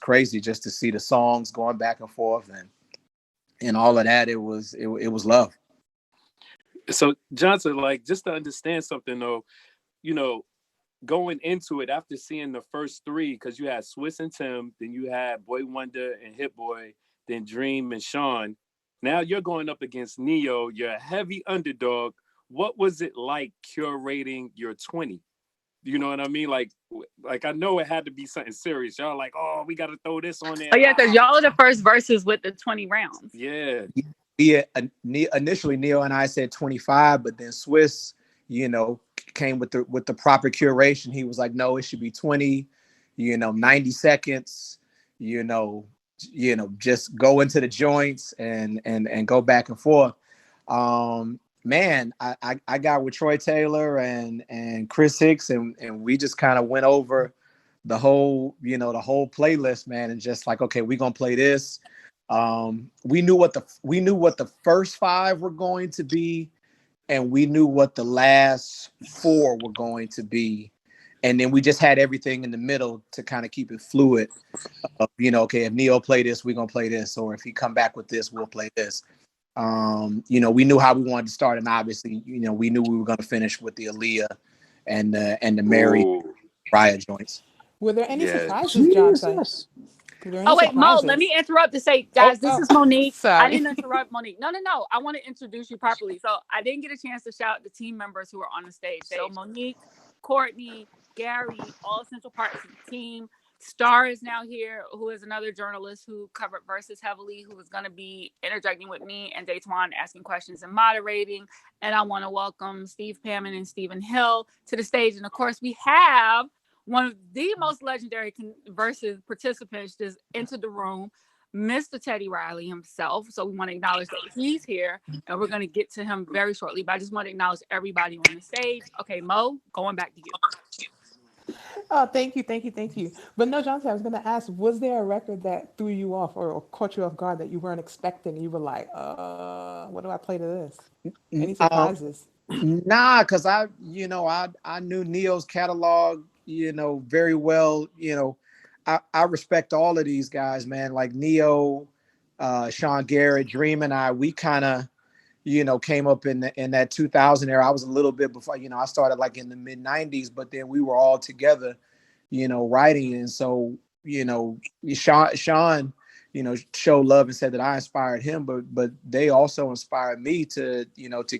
crazy just to see the songs going back and forth and all of that. It was love. So Johnson, like, just to understand something though, you know, going into it after seeing the first three, because you had Swizz and Tim, then you had Boy Wonder and Hit Boy, then Dream and Sean. Now you're going up against Neo. You're a heavy underdog. What was it like curating your 20? You know what I mean? Like I know it had to be something serious. Y'all like, oh, we got to throw this on there. Oh yeah, because y'all are the first verses with the 20 rounds. Yeah. Yeah. Initially, Neo and I said 25, but then Swizz, came with the proper curation. He was like, no, it should be 20. 90 seconds. Just go into the joints and go back and forth. Man, I got with Troy Taylor and Chris Hicks, and we just kind of went over the whole playlist, man, and just like, okay, we're gonna play this. We knew what the first 5 were going to be, and we knew what the last 4 were going to be, and then we just had everything in the middle to kind of keep it fluid. Okay, if Neo play this, we're gonna play this, or if he come back with this, we'll play this. We knew how we wanted to start, and obviously, we knew we were going to finish with the Aaliyah and the Mary Riot joints. Were there any surprises, Johnson? Oh wait, Mo, let me interrupt to say, guys, this is Monique. Sorry. I didn't interrupt Monique. No. I want to introduce you properly. So I didn't get a chance to shout the team members who are on the stage. So Monique, Courtney, Gary, all essential parts of the team. Star is now here, who is another journalist who covered Verzuz heavily, who is going to be interjecting with me and Daytwan, asking questions and moderating. And I want to welcome Steve Pammon and Stephen Hill to the stage. And of course, we have one of the most legendary Verzuz participants just entered the room, Mr. Teddy Riley himself. So we want to acknowledge that he's here, and we're going to get to him very shortly. But I just want to acknowledge everybody on the stage. Okay, Mo, going back to you. Oh, thank you. But no, Johnson, I was going to ask, was there a record that threw you off or caught you off guard that you weren't expecting? You were like, what do I play to this? Any surprises? Nah, because I knew Neo's catalog, very well. I respect all of these guys, man. Like Neo, Sean Garrett, Dream, and I, we kind of, came up in that 2000 era. I was a little bit before, I started like in the mid 90s, but then we were all together, writing. And so, Sean, showed love and said that I inspired him, but they also inspired me to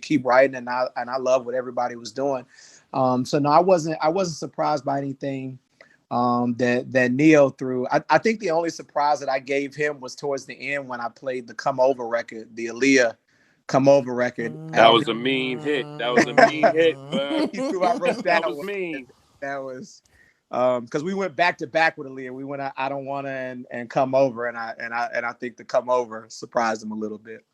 keep writing. And I love what everybody was doing. So no, I wasn't surprised by anything that Neo threw. I think the only surprise that I gave him was towards the end when I played the Come Over record, the Aaliyah Come Over record. That was a mean hit. That was mean. That was because we went back to back with Aaliyah. We went I Don't Wanna and Come Over, and I think the Come Over surprised him a little bit.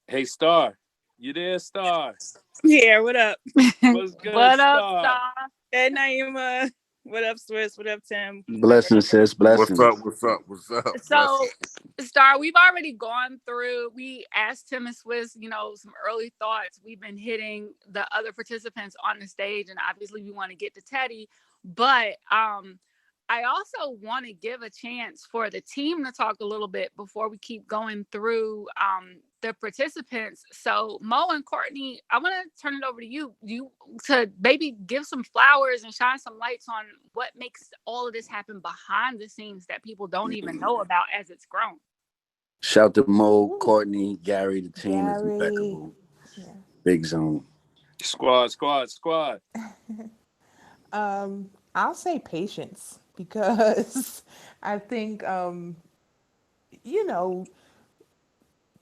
Hey, Star, you there, Star? Yeah, what up? What's good, What Star? up, Star? Hey, Naima. What up, Swizz? What up, Tim? Blessings, sis. Blessings. What's up? So, Star, we've already gone through. We asked Tim and Swizz, some early thoughts. We've been hitting the other participants on the stage, and obviously we want to get to Teddy. But I also want to give a chance for the team to talk a little bit before we keep going through the participants. So Mo and Courtney, I want to turn it over to you to maybe give some flowers and shine some lights on what makes all of this happen behind the scenes that people don't even know about as it's grown. Shout to Mo, Courtney, Gary. The team is impeccable. Yeah. Big zone. Squad. I'll say patience, because I think,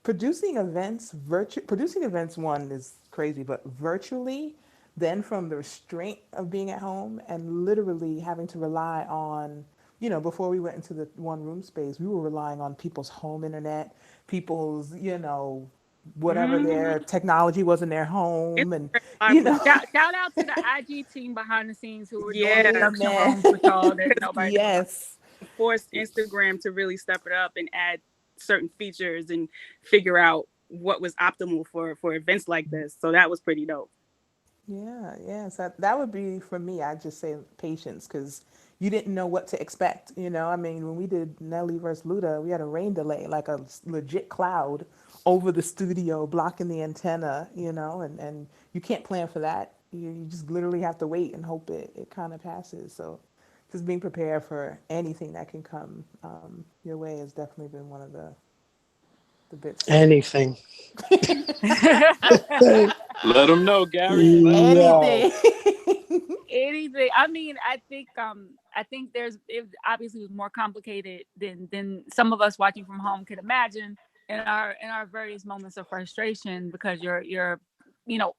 producing events one is crazy, but virtually, then from the restraint of being at home and literally having to rely on, before we went into the one room space, we were relying on people's home internet, people's, whatever their technology was in their home. And, shout out to the IG team behind the scenes who were doing production rooms with y'all that nobody Yes. Forced Instagram to really step it up and add certain features and figure out what was optimal for events like this. So that was pretty dope. Yeah. So that would be for me. I'd just say patience, because you didn't know what to expect. I mean, when we did Nelly versus Luda, we had a rain delay, like a legit cloud over the studio blocking the antenna. And you can't plan for that. You just literally have to wait and hope it kind of passes. So just being prepared for anything that can come your way has definitely been one of the bits. Anything. Let them know, Gary. Let them know. Yo. Anything. Anything. I mean, I think it obviously was more complicated than some of us watching from home could imagine in our various moments of frustration, because you're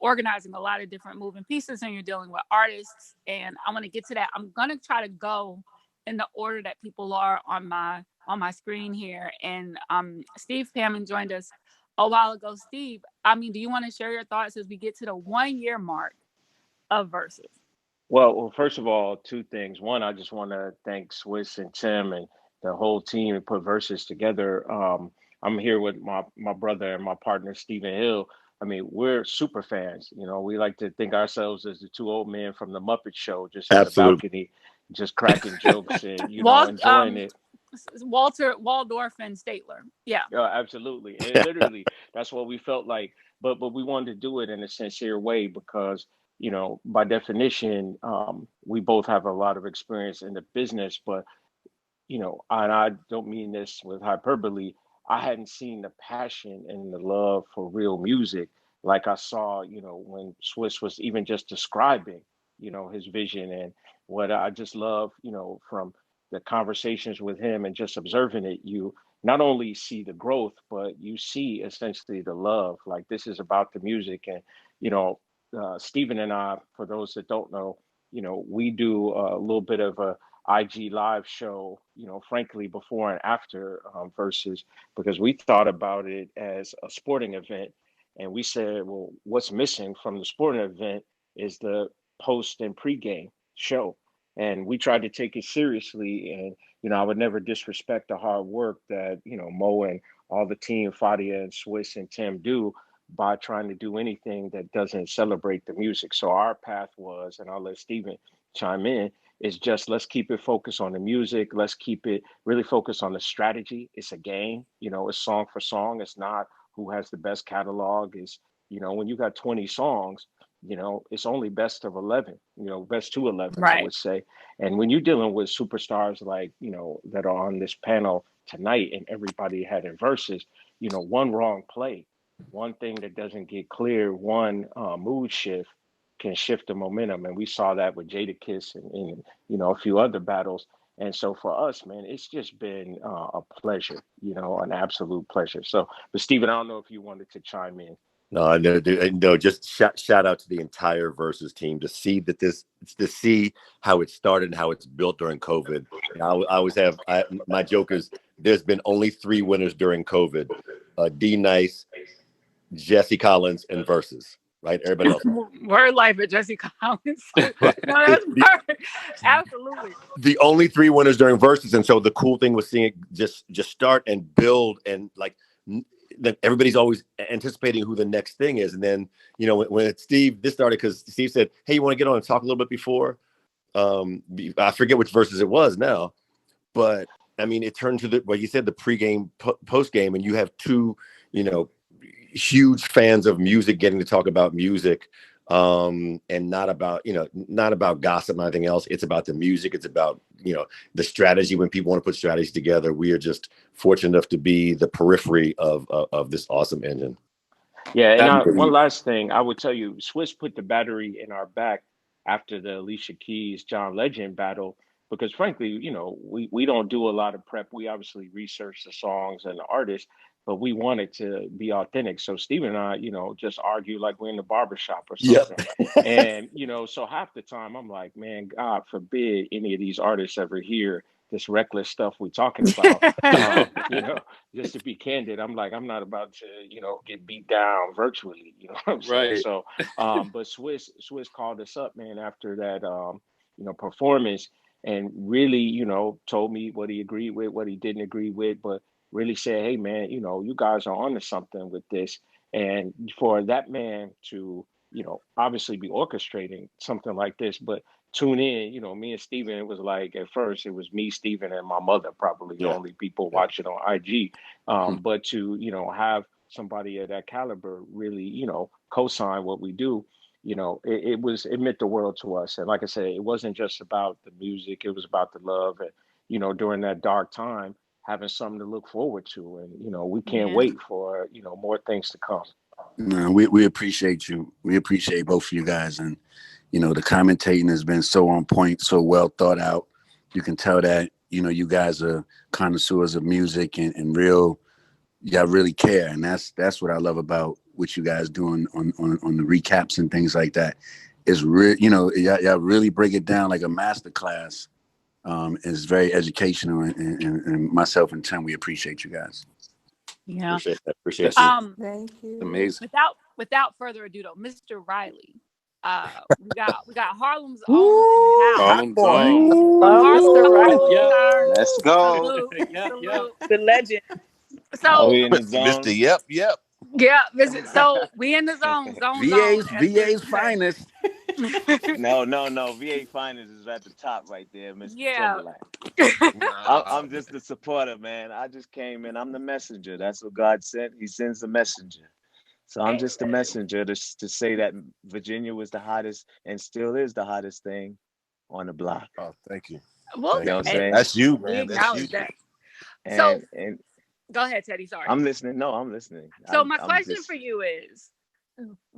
organizing a lot of different moving pieces and you're dealing with artists. And I want to get to that. I'm gonna try to go in the order that people are on my screen here. And Steve Hammond joined us a while ago. Steve, I mean, do you want to share your thoughts as we get to the 1 year mark of Verzuz? Well, first of all, two things. One, I just want to thank Swiss and Tim and the whole team who put Versus together. I'm here with my brother and my partner, Stephen Hill. I mean, we're super fans. We like to think ourselves as the two old men from the Muppet Show, just on the Absolutely. balcony, just cracking jokes and, Walt, enjoying it. Walter Waldorf and Statler. Yeah. Yeah, absolutely. And literally, that's what we felt like. But we wanted to do it in a sincere way because, by definition, we both have a lot of experience in the business. But, and I don't mean this with hyperbole, I hadn't seen the passion and the love for real music like I saw, when Swiss was even just describing, his vision. And what I just love, from the conversations with him and just observing it, you not only see the growth, but you see essentially the love. Like, this is about the music. And, Stephen and I, for those that don't know, we do a little bit of a IG live show, frankly, before and after Versus, because we thought about it as a sporting event. And we said, well, what's missing from the sporting event is the post and pregame show. And we tried to take it seriously. And, I would never disrespect the hard work that, Mo and all the team, Fadia and Swiss and Tim do by trying to do anything that doesn't celebrate the music. So our path was, and I'll let Stephen chime in, is just let's keep it focused on the music. Let's keep it really focused on the strategy. It's a game, it's song for song. It's not who has the best catalog. Is, when you got 20 songs, it's only best of 11, best to 11, I Right. would say. And when you're dealing with superstars like, that are on this panel tonight and everybody had in Verses, one wrong play, one thing that doesn't get clear, one mood shift can shift the momentum. And we saw that with Jadakiss and a few other battles. And so for us, man, it's just been a pleasure, an absolute pleasure. So, but Stephen, I don't know if you wanted to chime in. No, no, dude, no. Just shout out to the entire Versus team to see how it started and how it's built during COVID. I always have my joke is there's been only 3 winners during COVID: D Nice, Jesse Collins, and Versus. Right, everybody else. Word life at Jesse Collins. Right. No, that's word. Absolutely. The only 3 winners during Versus, and so the cool thing was seeing it just start and build, and like that everybody's always anticipating who the next thing is. And then, when Steve, this started because Steve said, hey, you want to get on and talk a little bit before? I forget which Versus it was now, but I mean, it turned to what you said, the pregame, postgame, and you have 2, huge fans of music getting to talk about music, and not about gossip or anything else. It's about the music. It's about, the strategy. When people want to put strategies together, we are just fortunate enough to be the periphery of this awesome engine. Yeah, and one last thing, I would tell you, Swiss put the battery in our back after the Alicia Keys John Legend battle, because frankly, we don't do a lot of prep. We obviously research the songs and the artists, but we wanted to be authentic. So Stephen and I, just argue like we're in the barbershop or something. Yep. And, so half the time I'm like, man, God forbid any of these artists ever hear this reckless stuff we're talking about. Just to be candid, I'm like, I'm not about to, get beat down virtually, what I'm saying? Right. So, but Swiss called us up, man, after that, performance, and really, told me what he agreed with, what he didn't agree with, but really said, hey, man, you guys are onto something with this. And for that man to, obviously be orchestrating something like this, but tune in, me and Steven, it was like at first it was me, Steven, and my mother, probably the only people watching on IG. But to, have somebody of that caliber really, co-sign what we do, it meant the world to us. And like I said, it wasn't just about the music, it was about the love. And, during that dark time, having something to look forward to. And, we can't wait for, more things to come. No, we appreciate you. We appreciate both of you guys. And, the commentating has been so on point, so well thought out. You can tell that, you guys are connoisseurs of music and real, y'all really care. And that's what I love about what you guys doing on the recaps and things like that. It's real, y'all really break it down like a master class. It's very educational, and myself and Tim, we appreciate you guys. Yeah. Appreciate that. Thank you. Amazing. Without further ado, though, Mr. Riley, we got Harlem's own in the house. Harlem's own. Mr. Riley. Sir. Let's go. Salute. The legend. So we in the zone? Mr. Yep. yeah, so we in the zone. VA's finest. No. VA finest is at the top right there, Mr. Yeah. Timbaland. I'm just the supporter, man. I just came in. I'm the messenger. That's what God sent. He sends a messenger. So I'm just the messenger to say that Virginia was the hottest and still is the hottest thing on the block. Oh, thank you. Well, You know what I'm saying? That's you, we man. That's acknowledge you. that. And Go ahead, Teddy. Sorry. I'm listening. No, I'm listening. So my question for you is,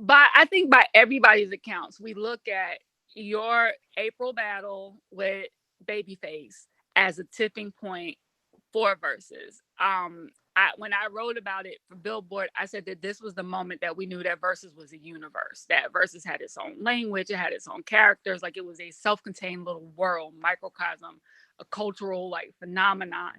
I think by everybody's accounts, we look at your April battle with Babyface as a tipping point for Verzuz. When I wrote about it for Billboard, I said that this was the moment that we knew that Verzuz was a universe, that Verzuz had its own language, it had its own characters, like it was a self-contained little world, microcosm, a cultural phenomenon.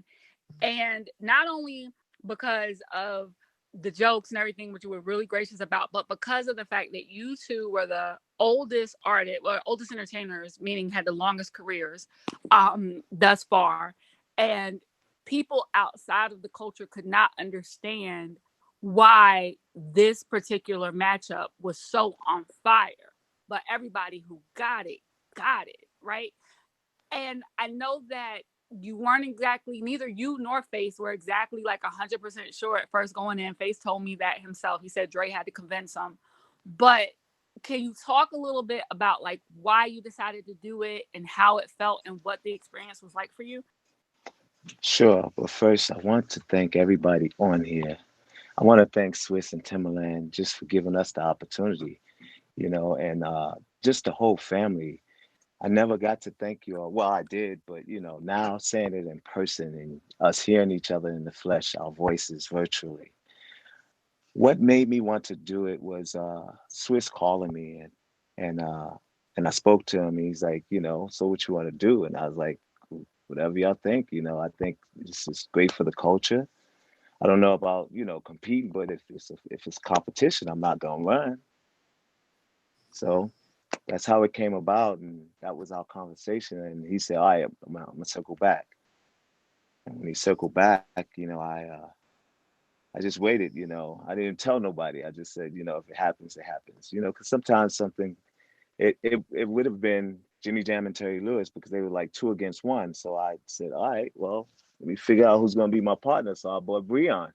And not only because of the jokes and everything, which you were really gracious about, but because of the fact that you two were the oldest artists, or oldest entertainers, meaning had the longest careers thus far. And people outside of the culture could not understand why this particular matchup was so on fire. But everybody who got it, right? And I know that you weren't exactly, neither you nor Face were exactly 100% sure at first going in. Face told me that himself. He said Dre had to convince him. But can you talk a little bit about why you decided to do it and how it felt and what the experience was like for you? Sure, but first I want to thank everybody on here. I want to thank Swizz and Timbaland just for giving us the opportunity, and just the whole family. I never got to thank you all. Well, I did, but now saying it in person and us hearing each other in the flesh, our voices virtually. What made me want to do it was Swizz calling me and I spoke to him. He's like, so what you want to do? And I was like, whatever y'all think. I think this is great for the culture. I don't know about competing, but if it's competition, I'm not gonna run. So that's how it came about, and that was our conversation. And he said, "All right, I'm gonna circle back." And when he circled back, I just waited. I didn't tell nobody. I just said, if it happens, it happens. Because sometimes something, it would have been Jimmy Jam and Terry Lewis because they were 2 against 1. So I said, all right, well, let me figure out who's gonna be my partner. So I bought Breon.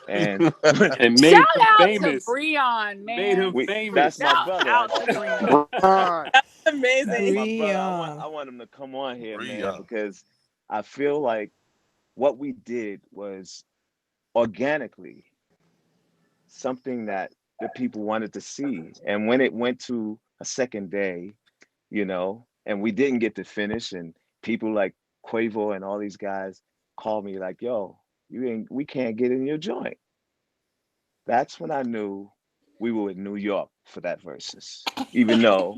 and made Shout him out famous. to Breon, man. Made him famous. That's my brother. That's amazing. That's my brother. I want him to come on here, man, because I feel like what we did was organically something that the people wanted to see. And when it went to a second day, and we didn't get to finish, and people like Quavo and all these guys called me like, yo, we can't get in your joint. That's when I knew we were in New York for that Verzuz. Even though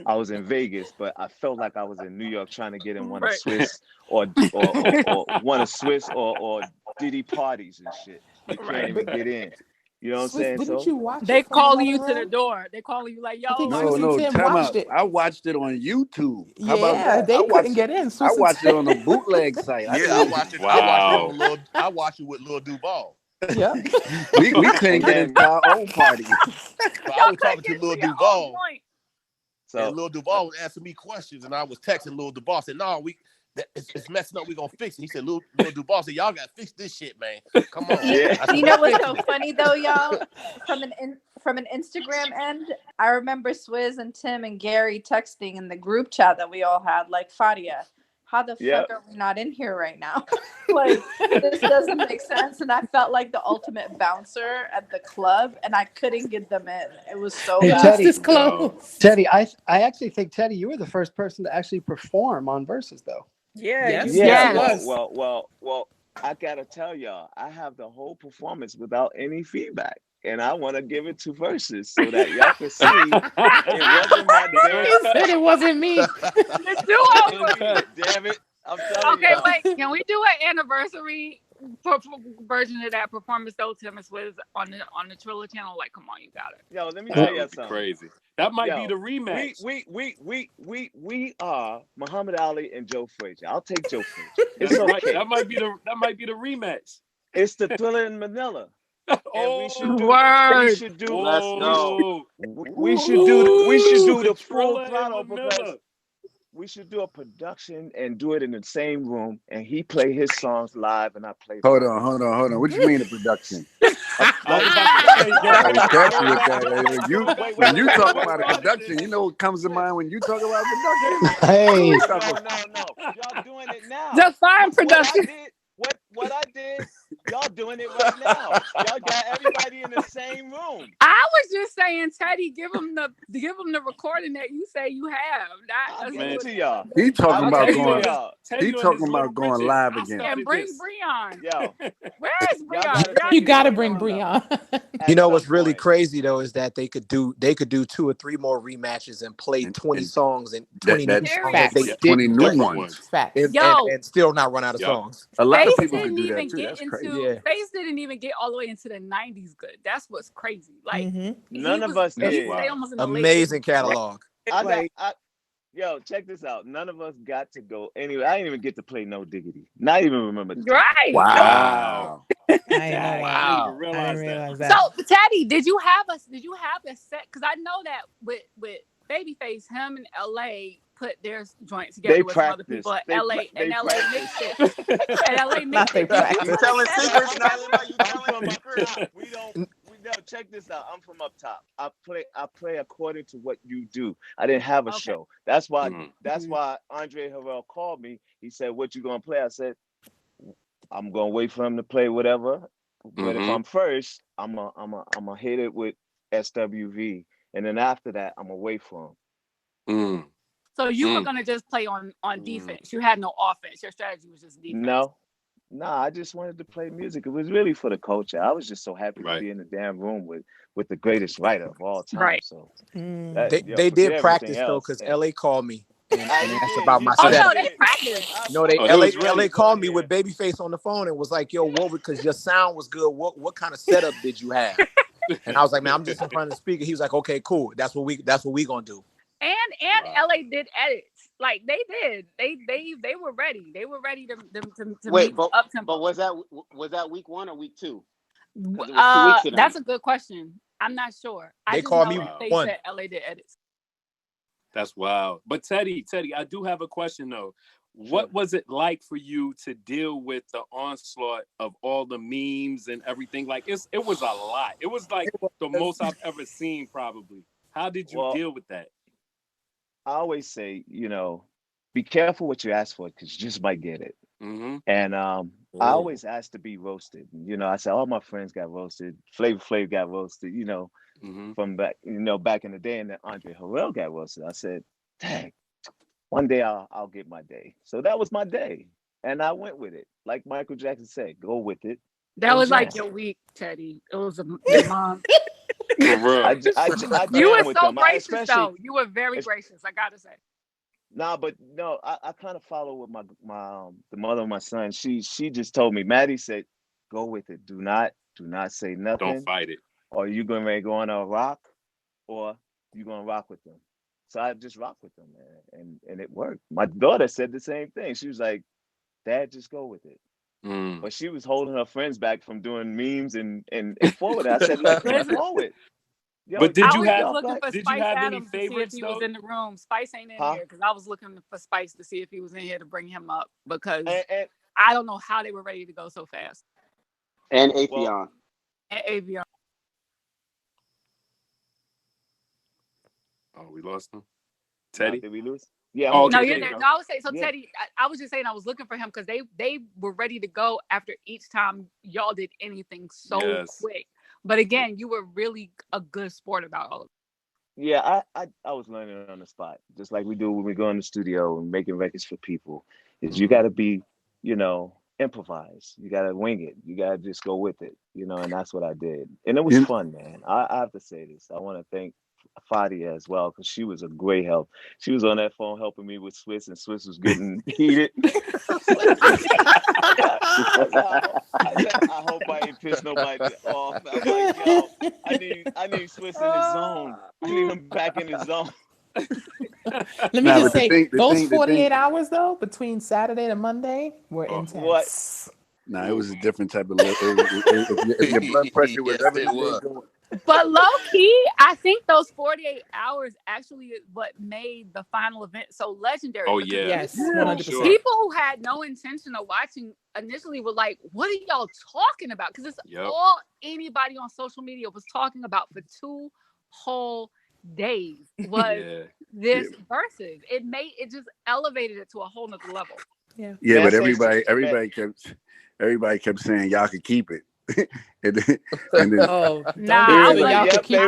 I was in Vegas, but I felt like I was in New York trying to get in one of Swizz or one of Swizz or Diddy parties and shit. You can't even get in. You know what I'm saying? Didn't you watch They it from calling you another to the room? door. They calling you yo. No, Tim time watched out. it. I watched it on YouTube. How Yeah, about that? they couldn't get in. I watched it on the bootleg site. I watched it. Wow. I watched it with Lil Duval. Yep. We couldn't And get then into our own party. So I Y'all was couldn't talking to get Lil to your own Duval, point. and so Lil Duval was asking me questions, and I was texting Lil Duval. Said, "No, it's messing up. We gonna fix it." He said, "Lil Duval said, y'all gotta fix this shit, man. Come on." yeah. I said, You know "We what's so fixing it." funny though, y'all? From an Instagram end, I remember Swizz and Tim and Gary texting in the group chat that we all had, like, Fadia, how the Yep. fuck are we not in here right now? Like, this doesn't make sense. And I felt like the ultimate bouncer at the club, and I couldn't get them in. It was so Hey, bad. List Teddy. is closed. Teddy, I actually think, Teddy, you were the first person to actually perform on Verzuz, though. Yeah, Yes. you Yeah, Yes. was. well, I gotta tell y'all, I have the whole performance without any feedback. And I want to give it to Verzuz so that y'all can see it wasn't my day. He said it wasn't me. The duo. Damn it. I'm telling Okay, y'all. wait. Can we do an anniversary version of that performance though, Tim and Swizz on the Triller channel? Like, come on, you got it. Yo, let me That tell y'all would be something. crazy. That might be Yo, the rematch. we are Muhammad Ali and Joe Frazier. I'll take Joe Frazier. It's That's right. okay. That might be the rematch. It's the Thriller in Manila. And we should do Word. Let's go. we should do the full Triller throttle and because Manila. we should do a production and do it in the same room, and he play his songs live and I play Hold mine. on. What you mean the production? I was about to say, yo, Gotta be careful with yo, that. When you talk about a production, you know what comes to mind when you talk about production? Hey, No. Y'all doing it now. Just fine What I production. did, what I did, y'all doing it right now. Y'all got everybody in the same room. I was just saying, Teddy, give him the recording that you say you have. I'll Not give it to y'all. He talking I'll about give it to going. y'all. He talking about going live again. and bring Breon. Yo, Where is y'all Breon? gotta Breon You take it needs to gotta to a be bring on. different level. Breon. you know At what's some really point. crazy though is that they could do 20 more rematches and play 20 songs and 20 new songs that Facts. they Yeah, didn't 20 new play, ones. Facts. and still not run out of Yup. songs. A lot of Face people can didn't do that even too. get That's crazy. into Yeah. Face didn't even get all the way into the 90s good. That's what's crazy. Like None of us he did. stayed almost in the late Amazing 80s. catalog. Yo, check this out. None of us got to go anywhere. I didn't even get to play No Diggity. Not even remember the track. Right. Wow. I know Dang, that. I didn't even I realize didn't that. realize that. So Teddy, did you have a set? Because I know that with Babyface, him and LA put their joint together They with some other people practiced. at LA They and LA practiced. mixed it. And LA Not mixed they it. Did you practice. put You a telling set secrets, together? Naima? You I'm telling from up secrets? top. We no, check this out. I'm from up top. I play according to what you do. I didn't have a Okay. show. That's why Mhm. Andre Harrell called me. He said, "What you gonna play?" I said, "I'm gonna wait for him to play whatever. But if I'm first, I'm a hit it with SWV, and then after that, I'm gonna wait for him." So you were gonna just play on defense. You had no offense. Your strategy was just defense. No, I just wanted to play music. It was really for the culture. I was just so happy to Right. be in the damn room with the greatest writer of all time. Right. So They forget did everything practice though, else. because And LA called me and he asked did. about my Oh He no, setup. they did. practiced. No, they Oh, they was LA ready. called me with Babyface on the phone and was like, "Yo, what? Because your sound was good. What kind of setup did you have?" And I was like, "Man, I'm just in front of the speaker." He was like, "Okay, cool. That's what we gonna do." And Wow. LA did edits. Like they did. They were ready. They were ready to Wait, meet but up tempo. was that week 1 or week 2? Because it was 2 weeks of them. That's a good question. I'm not sure. I They just called know me that they one. said LA did edits. That's wild. But Teddy, I do have a question though. What Sure. was it like for you to deal with the onslaught of all the memes and everything? Like it was a lot. It was like the most I've ever seen, probably. How did you Well, deal with that? I always say, be careful what you ask for because you just might get it. And I always ask to be roasted. I said all my friends got roasted. Flavor Flav got roasted. From back in the day, and then Andre Harrell got roasted. I said, dang, one day I'll get my day. So that was my day, and I went with it. Like Michael Jackson said, go with it. That was like Jam. your week, Teddy. It was your mom. For real. I You were jam with so them. gracious Especially though. You were very gracious. I gotta say. but no, I kind of follow with my the mother of my son. She just told me, Maddie said, go with it. Do not say Don't nothing, fight it. or you gonna go on a rock, or you gonna rock with them. So I just rock with them, man, and it worked. My daughter said the same thing. She was like, Dad, just go with it. but she was holding her friends back from doing memes and forward. I said, let's move forward. Yo, but I was just looking for did Spice you have any Adams to see if favorites he though? was in the room. Spice ain't in here because I was looking for Spice to see if he was in here to bring him up because I don't know how they were ready to go so fast. And Atheon. And Atheon. Oh, we lost him. Teddy, did we lose? Yeah. No, you're there. No, I was saying so. Yeah. Teddy, I was just saying I was looking for him because they were ready to go after each time y'all did anything so quick. But again, you were really a good sport about all of it. Yeah, I was learning on the spot, just like we do when we go in the studio and making records for people. Is you got to be, improvise. You got to wing it. You got to just go with it, and that's what I did. And it was fun, man. I have to say this. I want to thank Fadia as well because she was a great help. She was on that phone helping me with Swizz, and Swizz was getting heated. I hope I ain't pissed nobody off. I'm like, yo, I need Swizz in his zone. I need him back in his zone. Let me just say, those 48 hours though, between Saturday to Monday, were intense. What? Nah, it was a different type of. If your blood pressure was ever going. But low key, I think those 48 hours actually is what made the final event so legendary. Oh yeah, yes, 100%. People who had no intention of watching initially were like, "What are y'all talking about?" Because it's all anybody on social media was talking about for 2 whole days was this Verzuz. It just elevated it to a whole nother level. Yeah, but everybody kept saying y'all could keep it. and then y'all could keep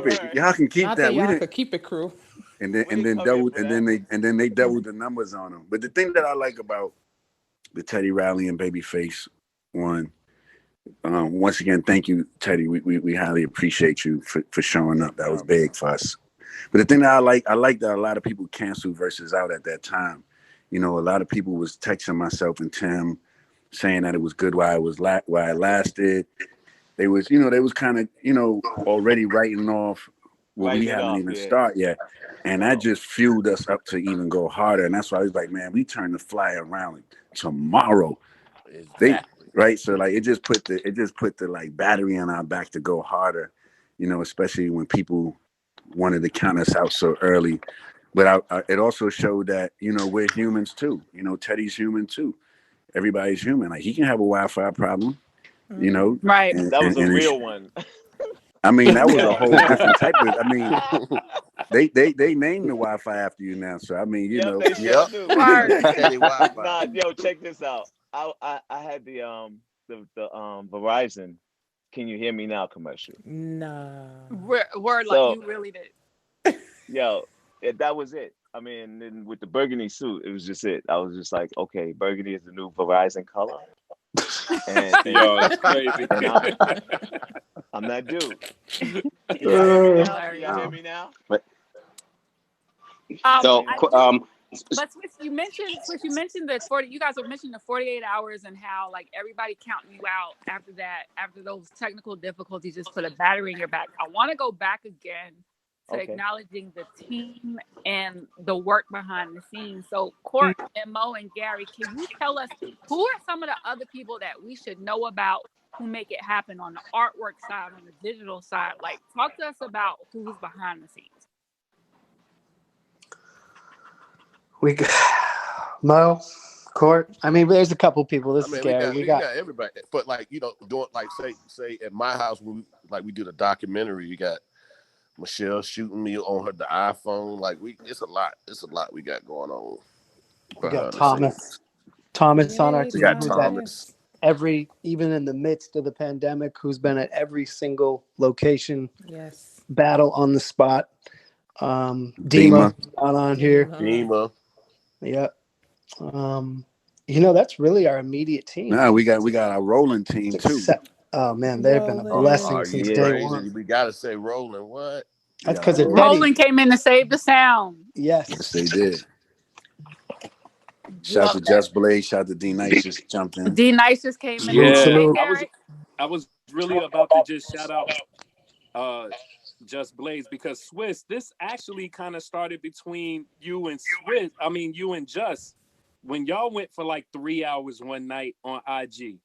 it. Y'all can keep that. Y'all could keep it, crew. And then they doubled the numbers on them. But the thing that I like about the Teddy Riley and Babyface one, once again, thank you, Teddy. We highly appreciate you for showing up. That was big for us. But the thing that I like that a lot of people canceled Verzuz out at that time. A lot of people was texting myself and Tim, saying that it was good while it lasted. They was kind of, already writing off what we haven't even started yet. And that just fueled us up to even go harder. And that's why I was like, man, we turn the flyer around tomorrow. Right. So like it just put the like battery on our back to go harder, especially when people wanted to count us out so early. But it also showed that, we're humans too. Teddy's human too. Everybody's human. Like he can have a Wi-Fi problem, Right. And that was a real one. I mean, that was a whole different type of. I mean, they named the Wi-Fi after you now. So I mean, They sure do. Nah, yo, check this out. I had the Verizon. Can you hear me now? Commercial. Nah. Word like you really did. Yo, that was it. I mean, then with the burgundy suit, it was just it. I was just like, okay, burgundy is the new Verizon color. And yo, it's crazy. And I'm that dude. Can you hear me now? But Swizz, you mentioned the 40. You guys were mentioning the 48 hours and how like everybody counting you out after that, after those technical difficulties, just put a battery in your back. I want to go back again to acknowledging the team and the work behind the scenes. So Court and Mo and Gary, can you tell us who are some of the other people that we should know about who make it happen on the artwork side, on the digital side? Like, talk to us about who's behind the scenes. Mo, Court. I mean, there's a couple people. This is Gary. We got everybody. But like, doing like say at my house when we do the documentary, you got Michelle shooting me on the iPhone. Like it's a lot. It's a lot we got going on. We got Thomas on our team. We got Thomas. Even in the midst of the pandemic, who's been at every single location. Yes. Battle on the spot. Dima not on here. Dima. Yeah. That's really our immediate team. No, we got our rolling team too. Oh man, they've been a blessing since day one. We gotta say rolling. What? That's because Rolling came in to save the sound. Yes, they did. Shout out to Just Blaze. Shout out to D Nice just jumped in. D Nice just came in. Yeah, I was really about to just shout out Just Blaze because Swizz, this actually kind of started between you and Swizz. I mean, you and Just. when y'all went for like 3 hours one night on IG.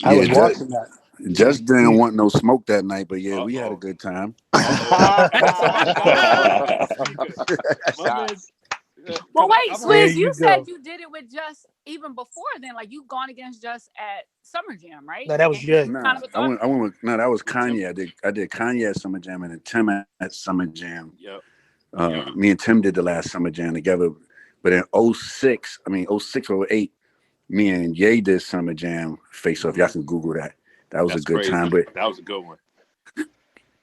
I was Yeah, watching that. just didn't want no smoke that night, but yeah, we had a Uh-oh. good time. Shots. Well, wait, There Swizz, you you said go. you did it with Just even before then. Like you gone against Just at Summer Jam, right? No, that was And Jay. kind Nah, of a I thought. went with that was With Tim. Kanye. I did Kanye at Summer Jam and then Tim at Summer Jam. Yep. Me and Tim did the last Summer Jam together. But in 06, or 08, me and Ye did Summer Jam Face Off. Y'all can Google that. That was That's a good crazy. time. But That was a good one.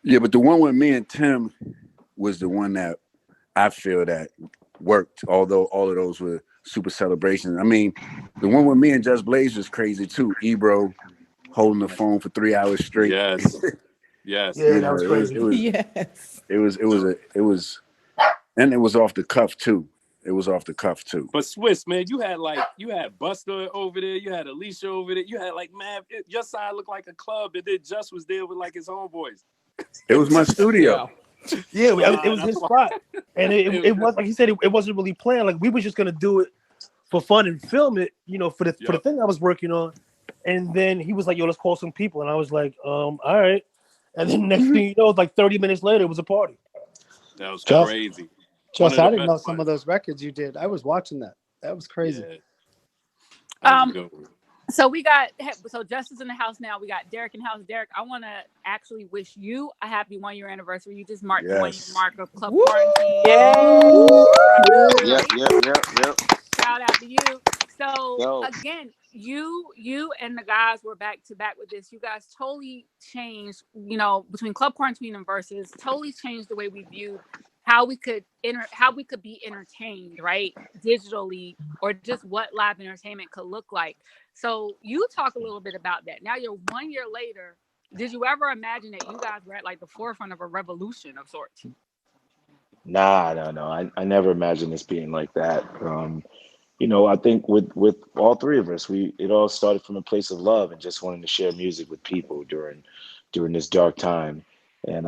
yeah, but the one with me and Tim was the one that I feel that worked, although all of those were super celebrations. I mean, the one with me and Just Blaze was crazy too. Ebro holding the phone for 3 hours straight. Yes. Yes. Yeah, that was crazy. Yes. It was, and it was off the cuff too. It was off the cuff too. But Swizz, man, you had Buster over there, you had Alicia over there, you had like, man, your side looked like a club, and then Just was there with like his homeboys. It was my studio. Yeah, it was his spot, and it was like he said, it wasn't really planned. Like we was just gonna do it for fun and film it, for the thing I was working on. And then he was like, "Yo, let's call some people," and I was like, all right." And then next thing you know, like 30 minutes later, it was a party. That was Just- crazy. Just, One I of the didn't know best some of ones. those records you did. I was watching that. That was crazy. Yeah. That was a good one. So we got Justice in the house now. We got Derek in the house. Derek, I want to actually wish you a happy 1 year anniversary. You just marked the 1 year mark of Club Quarantine. Yep. Shout out to you. So Yo. again, you and the guys were back to back with this. You guys totally changed, between Club Quarantine and Verzuz, totally changed the way we viewed how we could be entertained, right? Digitally, or just what live entertainment could look like. So you talk a little bit about that. Now you're 1 year later. Did you ever imagine that you guys were at like the forefront of a revolution of sorts? No. I never imagined this being like that. I think with all three of us, it all started from a place of love and just wanting to share music with people during this dark time, and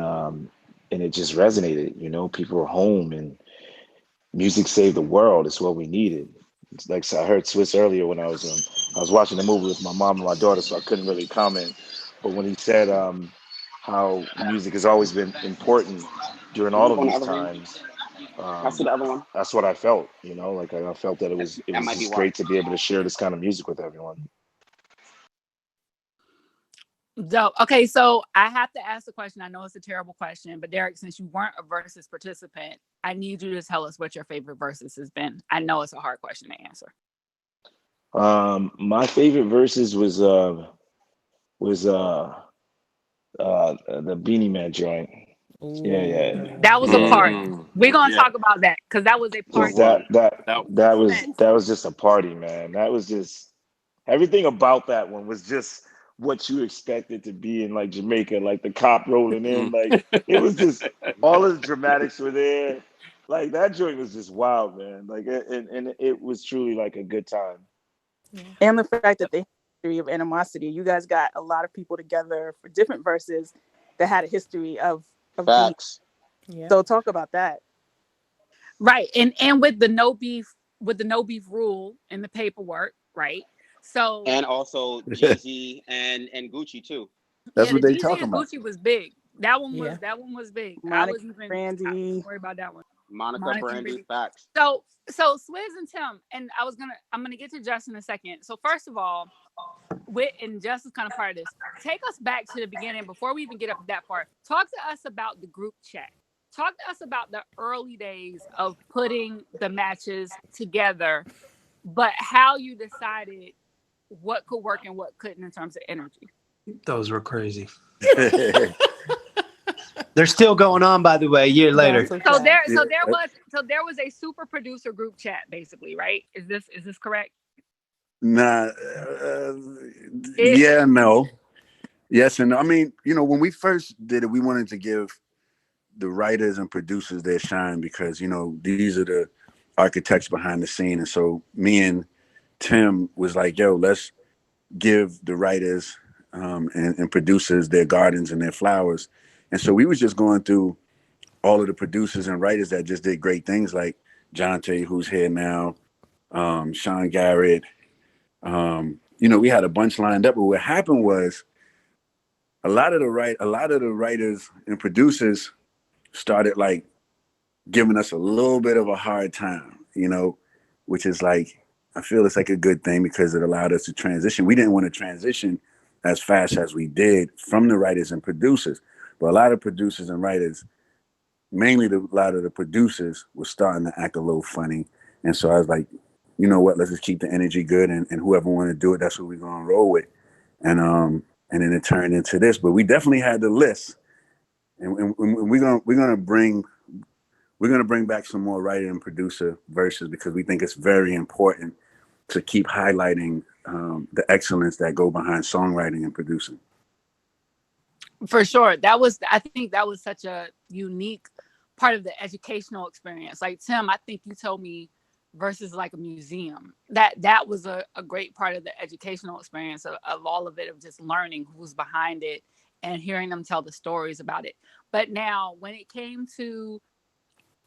it just resonated. People were home and music saved the world. It's what we needed. It's like, so I heard Swizz earlier when I was watching the movie with my mom and my daughter, so I couldn't really comment. But when he said how music has always been important during all of these times. That's the other one. That's what I felt, like I felt that it was just great to be able to share this kind of music with everyone. Dope. Okay, so I have to ask the question. I know it's a terrible question, but Derek, since you weren't a Verzuz participant, I need you to tell us what your favorite Verzuz has been. I know it's a hard question to answer. My favorite Verzuz was the Beanie Man joint. Yeah. That was a party. We're gonna talk about that because that was a party. That was just a party, man. That was just everything about that one was just what you expected to be in like Jamaica, like the cop rolling in, like it was just all of the dramatics were there. Like that joint was just wild, man. Like and it was truly like a good time. And the fact that they had a history of animosity, you guys got a lot of people together for different verses that had a history of Facts. Yeah. So talk about that. Right. And with the no beef rule in the paperwork, right? So and also Jeezy and Gucci too. That's what they Jeezy talking and about. Gucci was big. That one was big. Monica, I Brandy. don't worry about that one. Monica Brandy, facts. So Swizz and Tim, and I'm gonna get to Justin in a second. So first of all, and Justin's kind of part of this. Take us back to the beginning before we even get up that far. Talk to us about the group chat. Talk to us about the early days of putting the matches together, but how you decided what could work and what couldn't in terms of energy. Those were crazy. They're still going on, by the way, a year later. So there was a super producer group chat, basically, right? Is this correct? Nah. Yeah, no. Yes and no. I mean, when we first did it, we wanted to give the writers and producers their shine because, these are the architects behind the scene. And so me and Tim was like, yo, let's give the writers and producers their gardens and their flowers. And so we was just going through all of the producers and writers that just did great things like Jonte, who's here now, Sean Garrett. We had a bunch lined up, but what happened was a lot of the writers and producers started like giving us a little bit of a hard time, which is like, I feel it's like a good thing because it allowed us to transition. We didn't want to transition as fast as we did from the writers and producers, but a lot of producers and writers, mainly a lot of the producers, were starting to act a little funny. And so I was like, you know what, let's just keep the energy good, and whoever want to do it, that's what we're going to roll with. And then it turned into this, but we definitely had the list, and we're gonna bring back some more writer and producer verses because we think it's very important to keep highlighting the excellence that go behind songwriting and producing. For sure. I think that was such a unique part of the educational experience. Like, Tim, I think you told me Verzuz like a museum. That was a great part of the educational experience of all of it, of just learning who's behind it and hearing them tell the stories about it. But now when it came to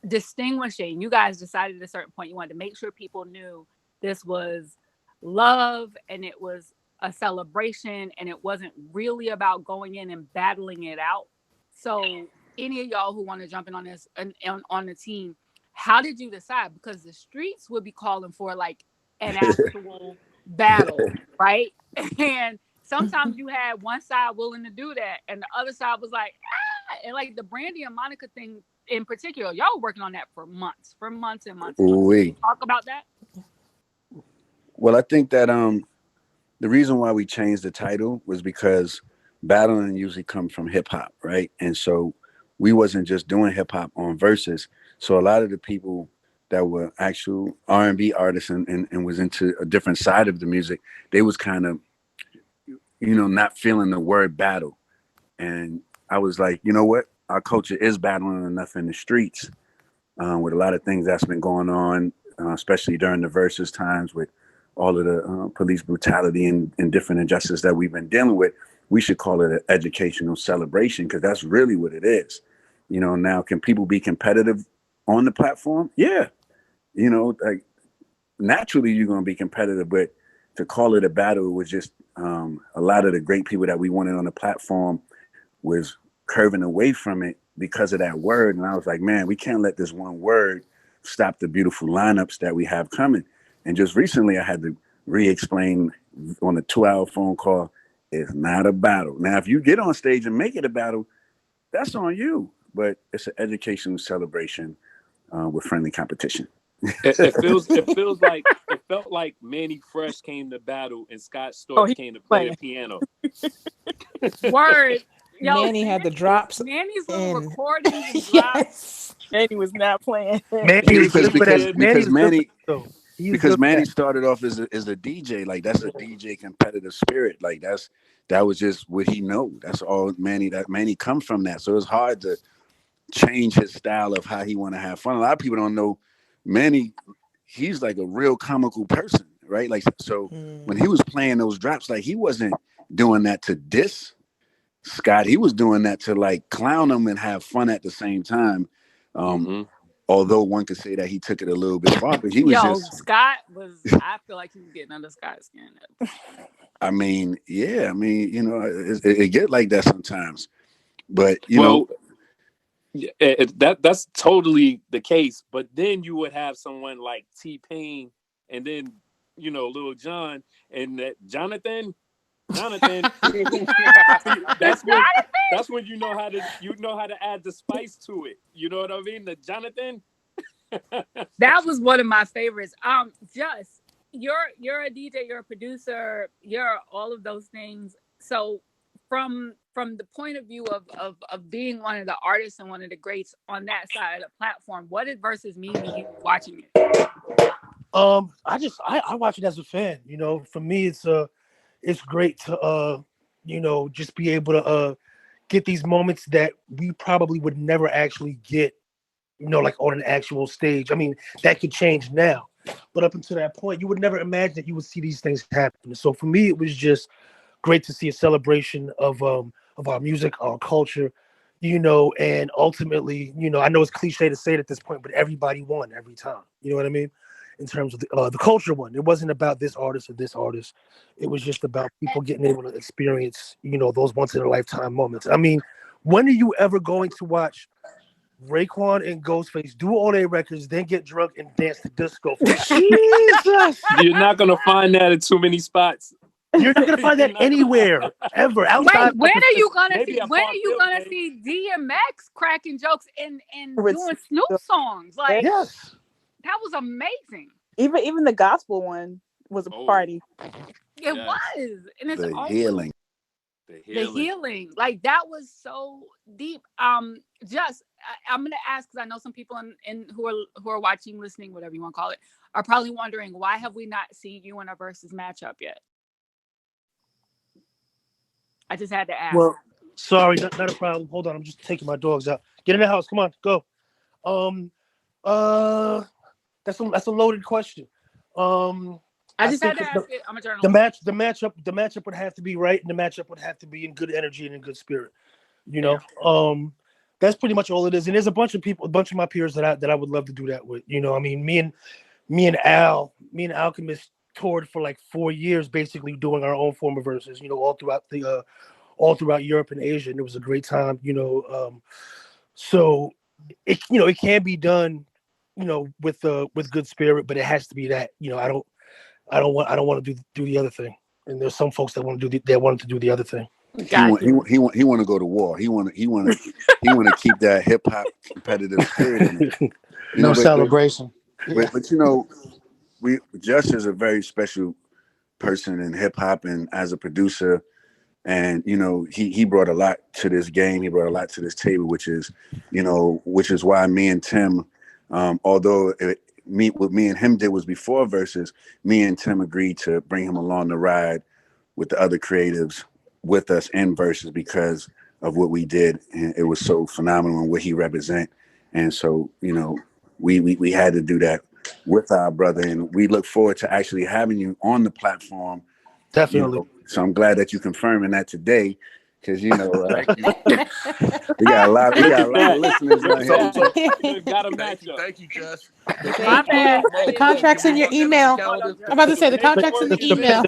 distinguishing, you guys decided at a certain point you wanted to make sure people knew this was love and it was a celebration and it wasn't really about going in and battling it out. So any of y'all who want to jump in on this on the team, how did you decide? Because the streets would be calling for like an actual battle, right? And sometimes you had one side willing to do that and the other side was like, and like the Brandy and Monica thing in particular, y'all were working on that for months and months. Talk about that. Well, I think that the reason why we changed the title was because battling usually comes from hip hop, right? And so we wasn't just doing hip hop on Verzuz. So a lot of the people that were actual R&B artists and was into a different side of the music, they was kind of, not feeling the word battle. And I was like, you know what? Our culture is battling enough in the streets with a lot of things that's been going on, especially during the Verzuz times with all of the police brutality and different injustices that we've been dealing with. We should call it an educational celebration because that's really what it is. Now, can people be competitive on the platform? Yeah. Like naturally you're going to be competitive, but to call it a battle was just a lot of the great people that we wanted on the platform was curving away from it because of that word. And I was like, man, we can't let this one word stop the beautiful lineups that we have coming. And just recently I had to re-explain on a 2-hour phone call, it's not a battle. Now, if you get on stage and make it a battle, that's on you. But it's an educational celebration with friendly competition. It felt like Manny Fresh came to battle and Scott Storch came to play the piano. Word. Yo, Manny had the drops. Manny's little recordings and drops. Yes. Manny was not playing. Because Manny started off as a DJ. Like that's a DJ competitive spirit. Like that was just what he know. That's all Manny comes from that. So it's hard to change his style of how he want to have fun. A lot of people don't know Manny. He's like a real comical person, right? Like so when he was playing those drops, like he wasn't doing that to diss Scott. He was doing that to like clown him and have fun at the same time. Although one could say that he took it a little bit far, but he was Scott was. I feel like he was getting under Scott's skin. I mean, it get like that sometimes, but that's totally the case. But then you would have someone like T-Pain, and then Lil Jon, and that Jonathan. That's when you know how to add the spice to it. You know what I mean? The Jonathan. That was one of my favorites. Just you're a DJ, you're a producer, you're all of those things. So from the point of view of being one of the artists and one of the greats on that side of the platform, what did Verzuz mean to you watching it? I watch it as a fan. For me, it's great to just be able to get these moments that we probably would never actually get, like on an actual stage. I mean, that could change now, but up until that point, you would never imagine that you would see these things happen. So for me, it was just great to see a celebration of our music, our culture, and ultimately, I know it's cliche to say it at this point, but everybody won every time. You know what I mean? in terms of the culture one. It wasn't about this artist or this artist. It was just about people getting able to experience, those once in a lifetime moments. I mean, when are you ever going to watch Raekwon and Ghostface do all their records, then get drunk and dance to disco? Jesus! You're not gonna find that in too many spots. You're not gonna find that anywhere ever outside. Wait, when are you gonna Maybe see? at When Park are you Hill, gonna maybe. see DMX cracking jokes and With doing Snoop songs? Like Yes. that was amazing. Even the gospel one was a party. It was, and it's The also healing. the healing. Like that was so deep. Just I'm gonna ask because I know some people in who are watching, listening, whatever you want to call it, are probably wondering why have we not seen you in a versus matchup yet? I just had to ask. Well, sorry, not a problem. Hold on, I'm just taking my dogs out. Get in the house. Come on, go. That's a loaded question. I just had to ask it. I'm a journalist. The matchup would have to be right, and the matchup would have to be in good energy and in good spirit. That's pretty much all it is. And there's a bunch of my peers that I would love to do that with. I mean, me and Alchemist toured for like 4 years, basically doing our own form of verses. All throughout Europe and Asia, and it was a great time. So it can be done, with good spirit, but it has to be that. I don't want to do the other thing. And there's some folks that want to do the other thing. He want to go to war. He want to keep that hip hop competitive spirit in it. No celebration. But Just is a very special person in hip hop and as a producer, and he brought a lot to this game. He brought a lot to this table, which is why me and Tim, although what me and him did was before Versus, me and Tim agreed to bring him along the ride with the other creatives with us in Versus because of what we did, and it was so phenomenal and what he represent. And so we had to do that with our brother, and we look forward to actually having you on the platform. Definitely. So I'm glad that you're confirming that today, because we got a lot of listeners on here. Thank you, Jess. The contract's in your email. I'm about to say the contract's in the email.